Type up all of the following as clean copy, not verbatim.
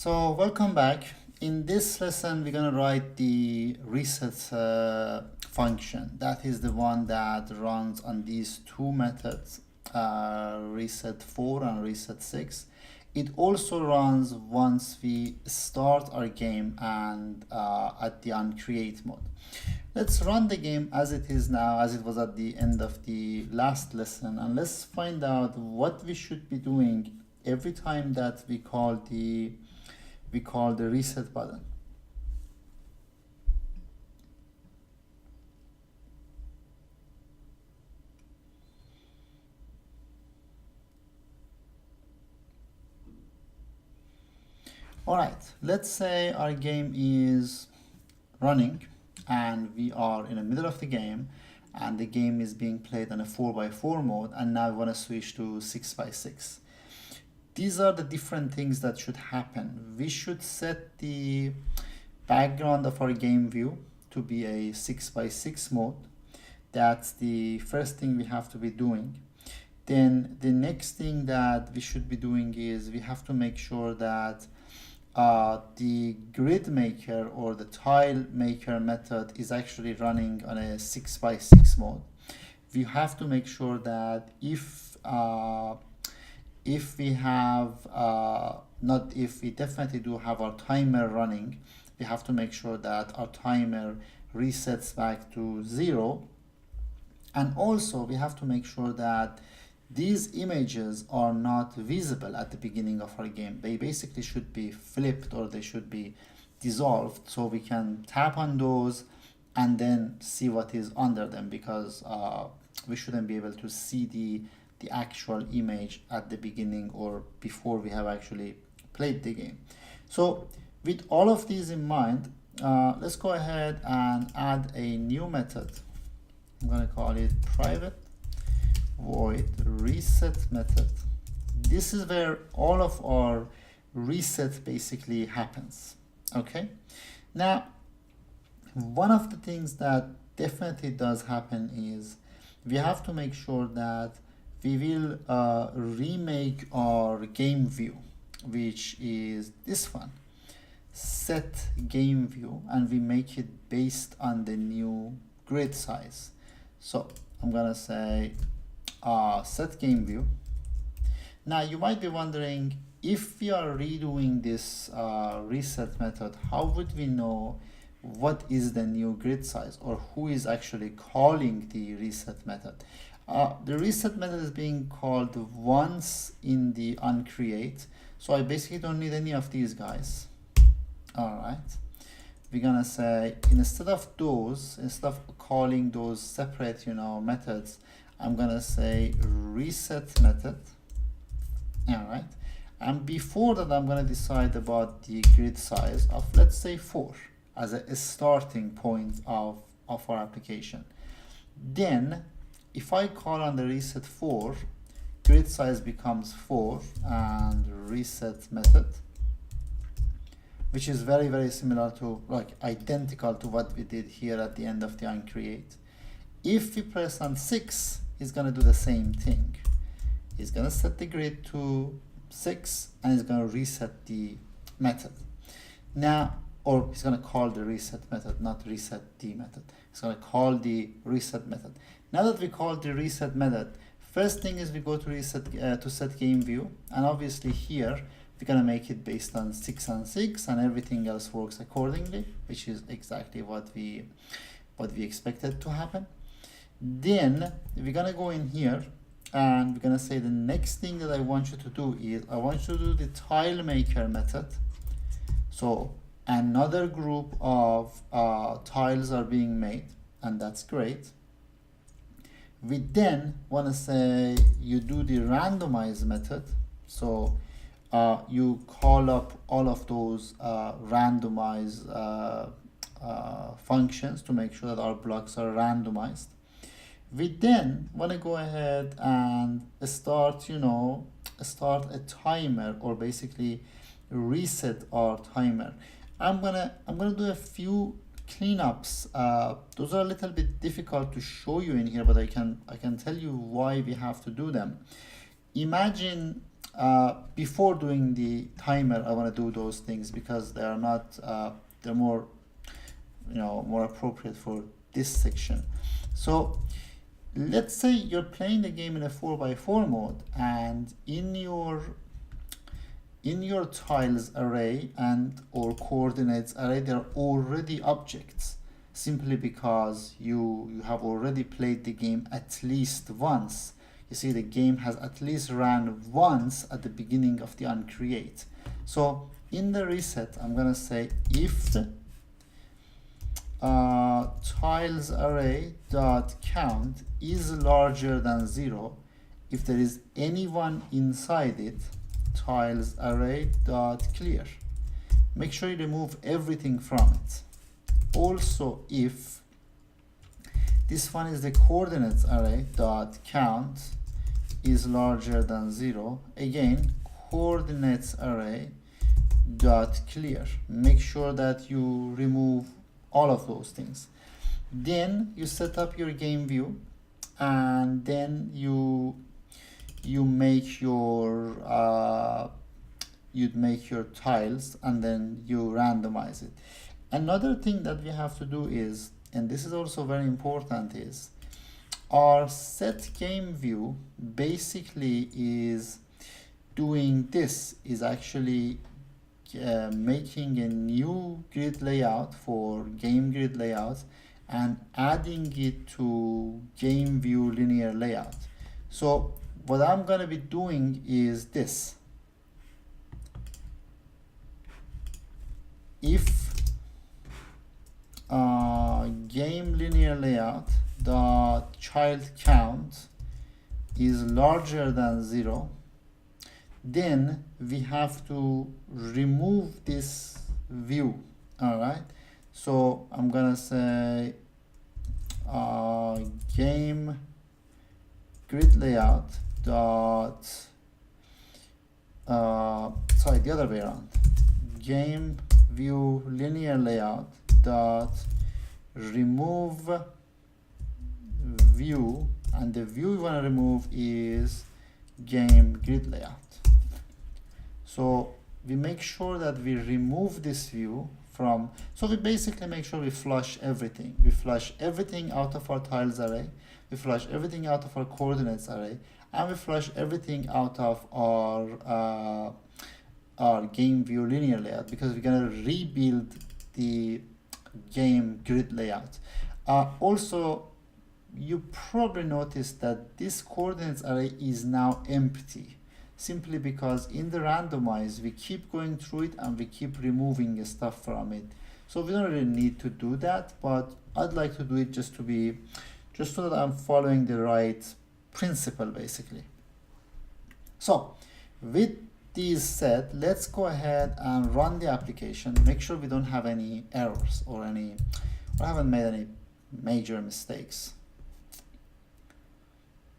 So welcome back. In this lesson, we're going to write the reset function. That is the one that runs on these two methods, reset4 and reset6. It also runs once we start our game and at the onCreate mode. Let's run the game as it is now, as it was at the end of the last lesson, and let's find out what we should be doing every time that we call the reset button. All right, let's say our game is running and we are in the middle of the game and the game is being played on a 4x4 mode, and now we want to switch to 6x6. These are the different things that should happen. We should set the background of our game view to be a 6x6 mode. That's the first thing we have to be doing. Then the next thing that we should be doing is we have to make sure that the grid maker or the tile maker method is actually running on a 6x6 mode. We have to make sure that if we have, we definitely do have our timer running, we have to make sure that our timer resets back to 0. And also we have to make sure that these images are not visible at the beginning of our game. They basically should be flipped or they should be dissolved, so we can tap on those and then see what is under them, because we shouldn't be able to see the actual image at the beginning or before we have actually played the game. So with all of these in mind, let's go ahead and add a new method. I'm going to call it private void reset method. This is where all of our reset basically happens. Okay, now one of the things that definitely does happen is we have to make sure that we will remake our game view, which is this one, set game view, and we make it based on the new grid size. So I'm gonna say set game view. Now you might be wondering, if we are redoing this reset method, how would we know what is the new grid size, or who is actually calling the reset method? The reset method is being called once in the onCreate, so I basically don't need any of these guys. All right, we're gonna say instead of calling those separate methods, I'm gonna say reset method. All right, and before that I'm gonna decide about the grid size of, let's say, 4 as a starting point of our application. Then if I call on the reset4, grid size becomes 4 and reset method, which is very, very similar to, like, identical to what we did here at the end of the onCreate. If we press on 6, it's going to do the same thing. It's going to set the grid to 6 and it's going to reset the method. Now, or it's going to call the reset method, not reset the method. It's going to call the reset method. Now that we called the reset method, first thing is we go to reset to set game view, and obviously here we're going to make it based on 6 and 6, and everything else works accordingly, which is exactly what we expected to happen. Then we're going to go in here and we're going to say the next thing that I want you to do is I want you to do the tile maker method. So another group of tiles are being made, and that's great. We then want to say you do the randomize method. So you call up all of those randomize functions to make sure that our blocks are randomized. We then want to go ahead and start a timer, or basically reset our timer. I'm gonna do a few cleanups. Those are a little bit difficult to show you in here, but I can tell you why we have to do them. Imagine before doing the timer, I want to do those things because they are not, they're more, more appropriate for this section. So let's say you're playing the game in a 4x4 mode, and in your tiles array and or coordinates array, there are already objects, simply because you have already played the game at least once. You see, the game has at least ran once at the beginning of the onCreate. So in the reset, I'm gonna say if tiles array dot count is larger than 0, if there is anyone inside it, tiles array dot clear. Make sure you remove everything from it. Also, if this one is the coordinates array dot count is larger than 0, again coordinates array dot clear. Make sure that you remove all of those things. Then you set up your game view, and then you make your you'd make your tiles, and then you randomize it. Another thing that we have to do is, and this is also very important, is our set game view basically is doing this, is actually making a new grid layout for game grid layout and adding it to game view linear layout. So what I'm going to be doing is this. If game linear layout dot child count is larger than 0, then we have to remove this view. All right, so I'm gonna say game grid layout dot sorry, the other way around, game view linear layout dot remove view, and the view we want to remove is game grid layout. So we make sure that we remove this view from, so we basically make sure we flush everything. We flush everything out of our tiles array, we flush everything out of our coordinates array, and we flush everything out of our game view linear layout, because we're going to rebuild the game grid layout. Also, you probably noticed that this coordinates array is now empty, simply because in the randomize we keep going through it and we keep removing stuff from it. So we don't really need to do that, but I'd like to do it just so that I'm following the right principle, basically. So with these set, let's go ahead and run the application, make sure we don't have any errors or haven't made any major mistakes.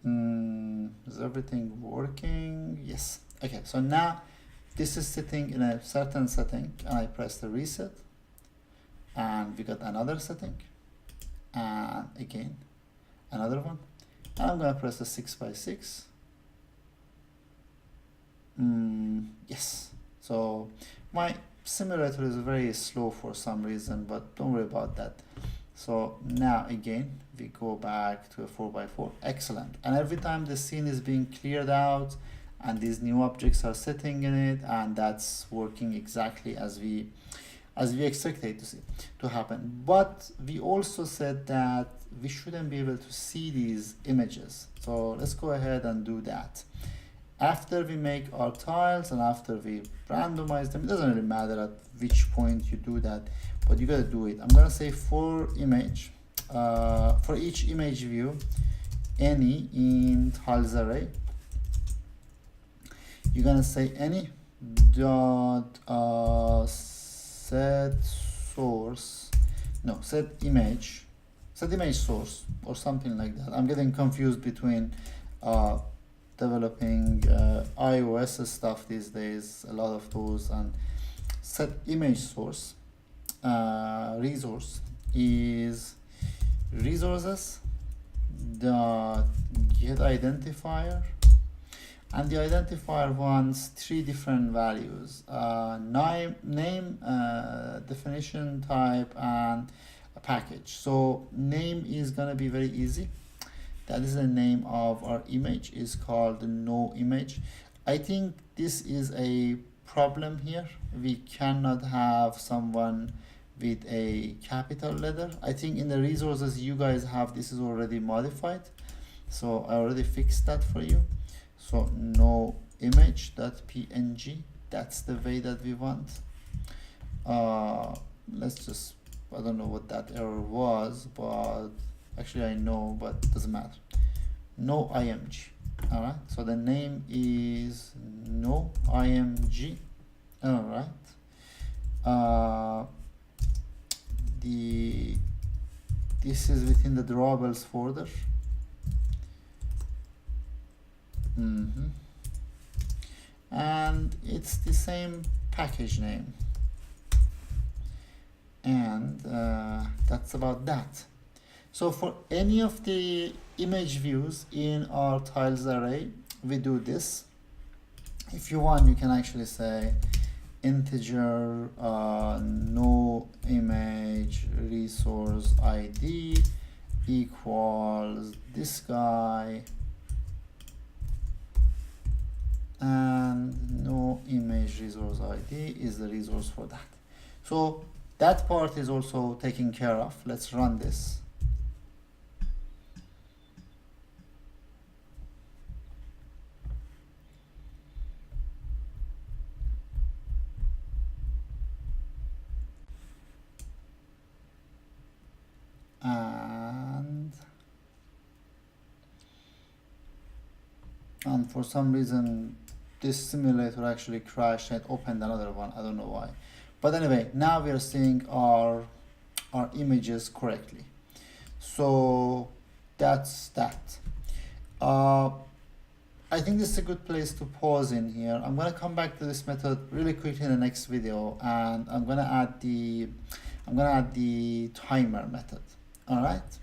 Is everything working? Yes. Okay, so now this is sitting in a certain setting, and I press the reset, and we got another setting, and again another one, and I'm gonna press the 6x6. Yes, so my simulator is very slow for some reason, but don't worry about that. So now again we go back to a 4x4. Excellent. And every time the scene is being cleared out and these new objects are sitting in it, and that's working exactly as we expected to happen. But we also said that we shouldn't be able to see these images, so let's go ahead and do that. After we make our tiles and after we randomize them, it doesn't really matter at which point you do that, but you gotta do it. I'm gonna say for image, for each image view, any in tiles array, you're gonna say any dot set image source or something like that. I'm getting confused between developing iOS stuff these days, a lot of those, and set image source resource is resources dot get identifier. and the identifier wants three different values: name, definition type, and a package. So name is gonna be very easy. That is the name of our image, is called no image. I think this is a problem here. We cannot have someone with a capital letter. I think in the resources you guys have, this is already modified, so I already fixed that for you. So no image.png, that's the way that we want. Let's just, I don't know what that error was, but actually I know, but doesn't matter. No img. All right, so the name is no img. All right. This is within the drawables folder. And it's the same package name, and that's about that. So for any of the image views in our tiles array, we do this. If you want, you can actually say integer no image resource id equals this guy, and no image resource id is the resource for that. So that part is also taken care of. Let's run this. And for some reason this simulator actually crashed and opened another one. I don't know why, but anyway, now we are seeing our images correctly. So that's that. I think this is a good place to pause in here. I'm gonna come back to this method really quickly in the next video, and I'm gonna add the timer method. All right.